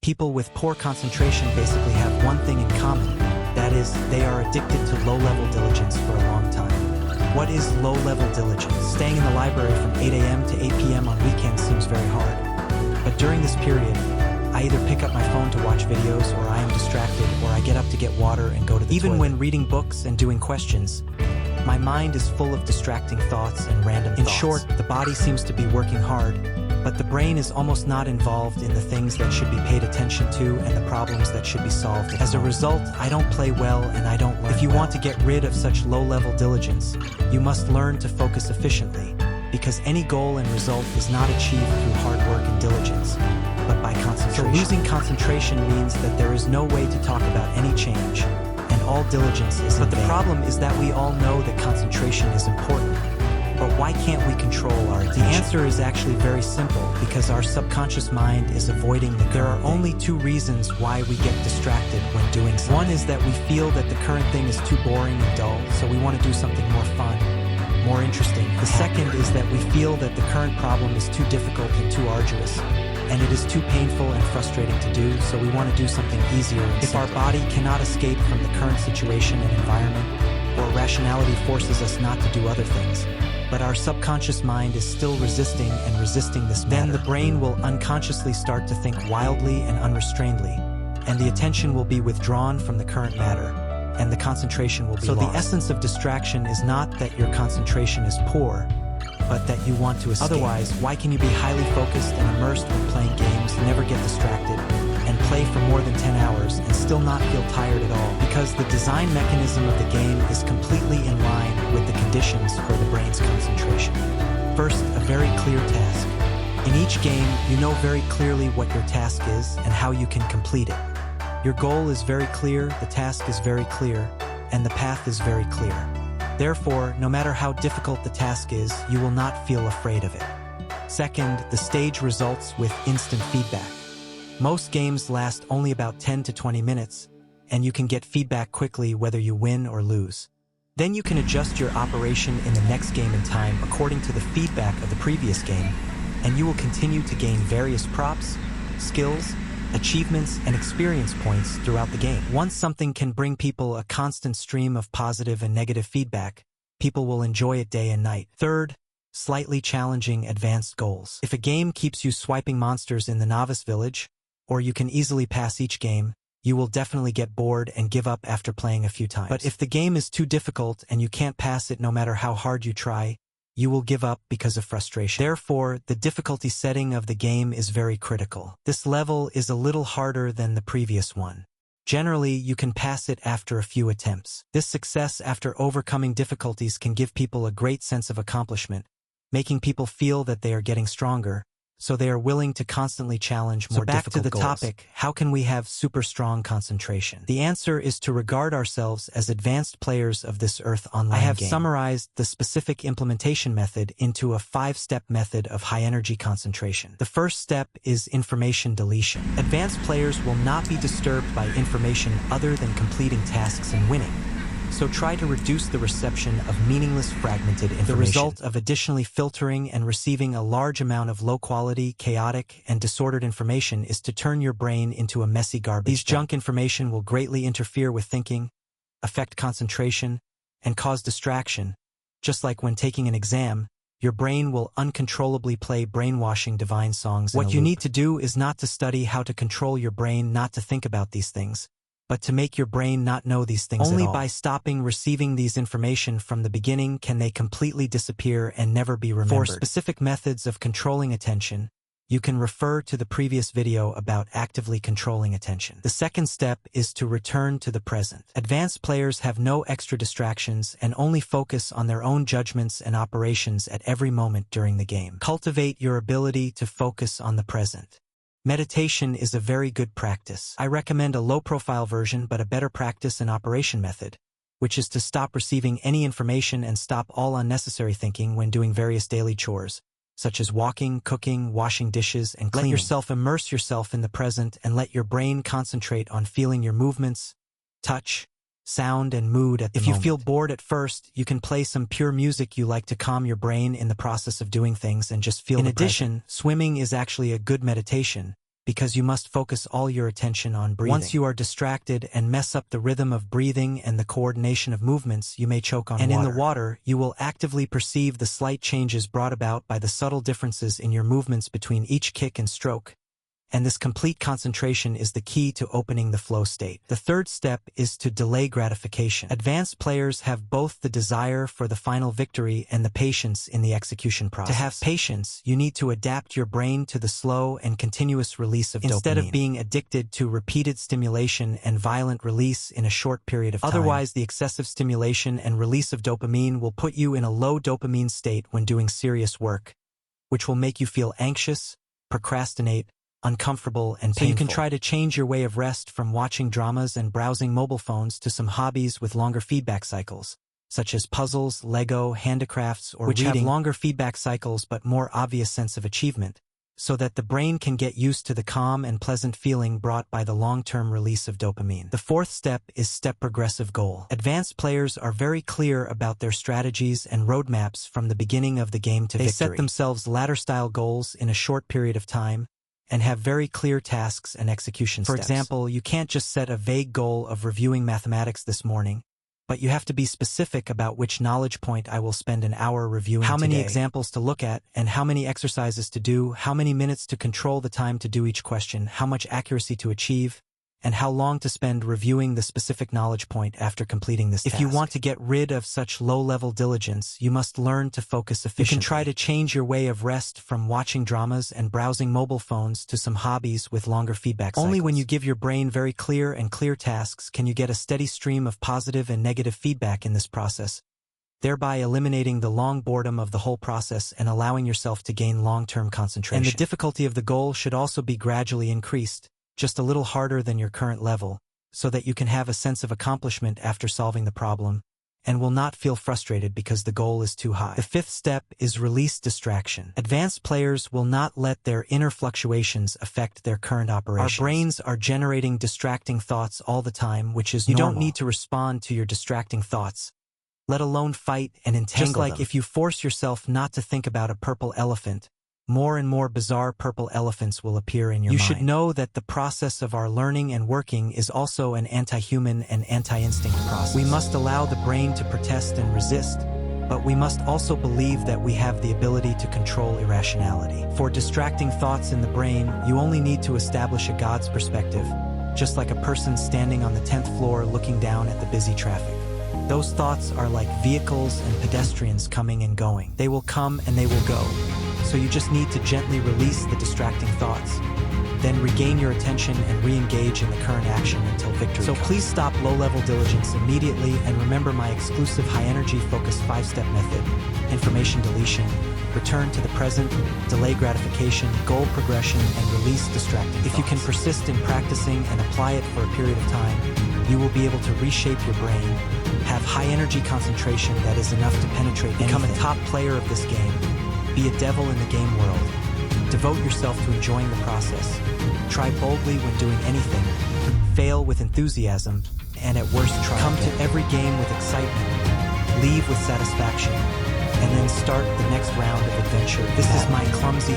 People with poor concentration basically have one thing in common. That is, they are addicted to low-level diligence for a long time. What is low-level diligence? Staying in the library from 8 a.m. to 8 p.m. on weekends seems very hard. But during this period, I either pick up my phone to watch videos, or I am distracted, or I get up to get water and go to the toilet. Even when reading books and doing questions, my mind is full of distracting thoughts and random thoughts. In short, the body seems to be working hard, but the brain is almost not involved in the things that should be paid attention to and the problems that should be solved. As a result, I don't play well and I don't learn. If you want to get rid of such low-level diligence, you must learn to focus efficiently, because any goal and result is not achieved through hard work and diligence, but by concentration. So losing concentration means that there is no way to talk about any change, and all diligence is in vain. But the problem is that we all know that concentration is important. But why can't we control our attention? The answer is actually very simple, because our subconscious mind is avoiding the current. There are only two reasons why we get distracted when doing something. One is that we feel that the current thing is too boring and dull, so we want to do something more fun, more interesting. The second is that we feel that the current problem is too difficult and too arduous, and it is too painful and frustrating to do, so we want to do something easier. If our body cannot escape from the current situation and environment, or rationality forces us not to do other things, but our subconscious mind is still resisting this matter, then the brain will unconsciously start to think wildly and unrestrainedly, and the attention will be withdrawn from the current matter, and the concentration will be lost. So the essence of distraction is not that your concentration is poor, but that you want to escape. Otherwise, why can you be highly focused and immersed when playing games, never get distracted, and play for more than 10 hours and still not feel tired at all? Because the design mechanism of the game is completely in line with the conditions for the brain's concentration. First, a very clear task. In each game, you know very clearly what your task is and how you can complete it. Your goal is very clear, the task is very clear, and the path is very clear. Therefore, no matter how difficult the task is, you will not feel afraid of it. Second, the stage results with instant feedback. Most games last only about 10 to 20 minutes, and you can get feedback quickly whether you win or lose. Then you can adjust your operation in the next game in time according to the feedback of the previous game, and you will continue to gain various props, skills, achievements, and experience points throughout the game. Once something can bring people a constant stream of positive and negative feedback, people will enjoy it day and night. Third, slightly challenging advanced goals. If a game keeps you swiping monsters in the novice village, or you can easily pass each game, you will definitely get bored and give up after playing a few times. But if the game is too difficult and you can't pass it no matter how hard you try, you will give up because of frustration. Therefore, the difficulty setting of the game is very critical. This level is a little harder than the previous one. Generally, you can pass it after a few attempts. This success after overcoming difficulties can give people a great sense of accomplishment, making people feel that they are getting stronger, so they are willing to constantly challenge more difficult goals. So back to the topic, how can we have super strong concentration? The answer is to regard ourselves as advanced players of this Earth online game. I have summarized the specific implementation method into a 5-step method of high-energy concentration. The first step is information deletion. Advanced players will not be disturbed by information other than completing tasks and winning. So try to reduce the reception of meaningless fragmented information. The result of additionally filtering and receiving a large amount of low-quality, chaotic, and disordered information is to turn your brain into a messy garbage. These junk information will greatly interfere with thinking, affect concentration, and cause distraction. Just like when taking an exam, your brain will uncontrollably play brainwashing divine songs in a loop. What you need to do is not to study how to control your brain not to think about these things, but to make your brain not know these things at all. Only by stopping receiving these information from the beginning can they completely disappear and never be remembered. For specific methods of controlling attention, you can refer to the previous video about actively controlling attention. The second step is to return to the present. Advanced players have no extra distractions and only focus on their own judgments and operations at every moment during the game. Cultivate your ability to focus on the present. Meditation is a very good practice. I recommend a low-profile version but a better practice and operation method, which is to stop receiving any information and stop all unnecessary thinking when doing various daily chores, such as walking, cooking, washing dishes, and cleaning. Immerse yourself in the present and let your brain concentrate on feeling your movements, touch, sound, and mood at the moment. If you feel bored at first, you can play some pure music you like to calm your brain in the process of doing things and just feel the present. In addition, swimming is actually a good meditation because you must focus all your attention on breathing. Once you are distracted and mess up the rhythm of breathing and the coordination of movements, you may choke on water. And in the water, you will actively perceive the slight changes brought about by the subtle differences in your movements between each kick and stroke. And this complete concentration is the key to opening the flow state. The third step is to delay gratification. Advanced players have both the desire for the final victory and the patience in the execution process. To have patience, you need to adapt your brain to the slow and continuous release of dopamine, instead of being addicted to repeated stimulation and violent release in a short period of time. Otherwise, the excessive stimulation and release of dopamine will put you in a low dopamine state when doing serious work, which will make you feel anxious, procrastinate, uncomfortable, and painful. So you can try to change your way of rest from watching dramas and browsing mobile phones to some hobbies with longer feedback cycles, such as puzzles, Lego, handicrafts, or reading, which have longer feedback cycles but more obvious sense of achievement, so that the brain can get used to the calm and pleasant feeling brought by the long-term release of dopamine. The fourth step is step progressive goal. Advanced players are very clear about their strategies and roadmaps from the beginning of the game to victory. They set themselves ladder-style goals in a short period of time, and have very clear tasks and execution steps. For example, you can't just set a vague goal of reviewing mathematics this morning, but you have to be specific about which knowledge point I will spend an hour reviewing today, how many examples to look at, and how many exercises to do, how many minutes to control the time to do each question, how much accuracy to achieve, and how long to spend reviewing the specific knowledge point after completing this task. If you want to get rid of such low-level diligence, you must learn to focus efficiently. You can try to change your way of rest from watching dramas and browsing mobile phones to some hobbies with longer feedback cycles. Only when you give your brain very clear tasks can you get a steady stream of positive and negative feedback in this process, thereby eliminating the long boredom of the whole process and allowing yourself to gain long-term concentration. And the difficulty of the goal should also be gradually increased, just a little harder than your current level, so that you can have a sense of accomplishment after solving the problem, and will not feel frustrated because the goal is too high. The fifth step is release distraction. Advanced players will not let their inner fluctuations affect their current operations. Our brains are generating distracting thoughts all the time, which is normal. You don't need to respond to your distracting thoughts, let alone fight and entangle them. Just like if you force yourself not to think about a purple elephant, more and more bizarre purple elephants will appear in your mind. You should know that the process of our learning and working is also an anti-human and anti-instinct process. We must allow the brain to protest and resist, but we must also believe that we have the ability to control irrationality. For distracting thoughts in the brain, you only need to establish a God's perspective, just like a person standing on the 10th floor looking down at the busy traffic. Those thoughts are like vehicles and pedestrians coming and going. They will come and they will go. So you just need to gently release the distracting thoughts, then regain your attention and re-engage in the current action until victory comes. Please stop low-level diligence immediately and remember my exclusive high-energy focused 5-step method: information deletion, return to the present, delay gratification, goal progression, and release distracting thoughts. If you can persist in practicing and apply it for a period of time, you will be able to reshape your brain, have high-energy concentration that is enough to penetrate anything, become a top player of this game, be a devil in the game world. Devote yourself to enjoying the process. Try boldly when doing anything. Fail with enthusiasm, and at worst try again. Come to every game with excitement. Leave with satisfaction. And then start the next round of adventure. This is my clumsy